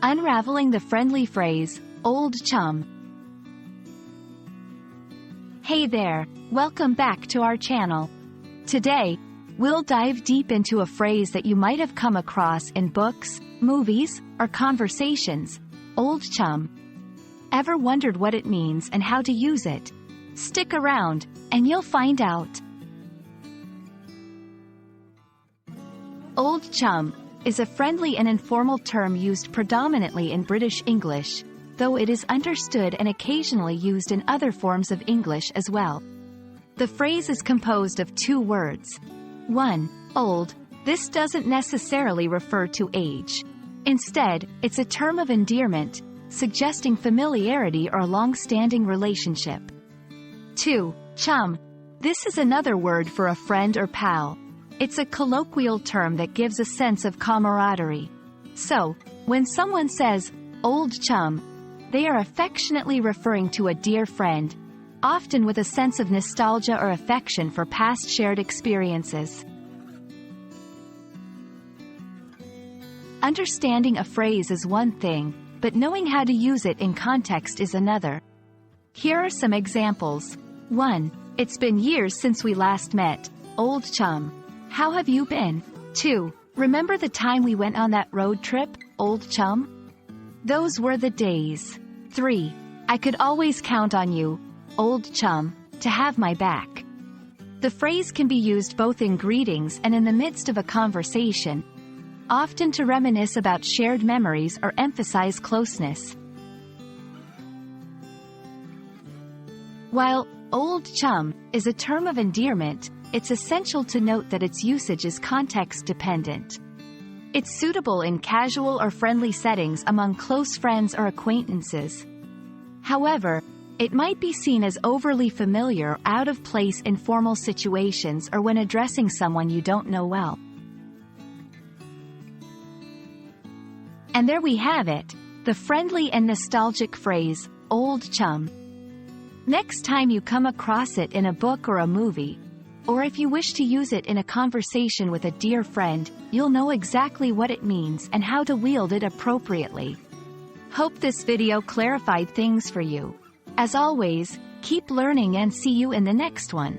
Unraveling the Friendly Phrase, Old Chum. Hey there, welcome back to our channel. Today, we'll dive deep into a phrase that you might have come across in books, movies, or conversations, Old Chum. Ever wondered what it means and how to use it? Stick around, and you'll find out. Old Chum is a friendly and informal term used predominantly in British English, though it is understood and occasionally used in other forms of English as well. The phrase is composed of two words. 1. Old. This doesn't necessarily refer to age. Instead, it's a term of endearment, suggesting familiarity or a long-standing relationship. 2. Chum. This is another word for a friend or pal. It's a colloquial term that gives a sense of camaraderie. So, when someone says, Old Chum, they are affectionately referring to a dear friend, often with a sense of nostalgia or affection for past shared experiences. Understanding a phrase is one thing, but knowing how to use it in context is another. Here are some examples. 1. It's been years since we last met, Old Chum. How have you been? 2. Remember the time we went on that road trip, Old Chum? Those were the days. 3. I could always count on you, Old Chum, to have my back. The phrase can be used both in greetings and in the midst of a conversation, often to reminisce about shared memories or emphasize closeness. While Old Chum is a term of endearment, it's essential to note that its usage is context-dependent. It's suitable in casual or friendly settings among close friends or acquaintances. However, it might be seen as overly familiar or out of place in formal situations or when addressing someone you don't know well. And there we have it, the friendly and nostalgic phrase, Old Chum. Next time you come across it in a book or a movie, or if you wish to use it in a conversation with a dear friend, you'll know exactly what it means and how to wield it appropriately. Hope this video clarified things for you. As always, keep learning and see you in the next one.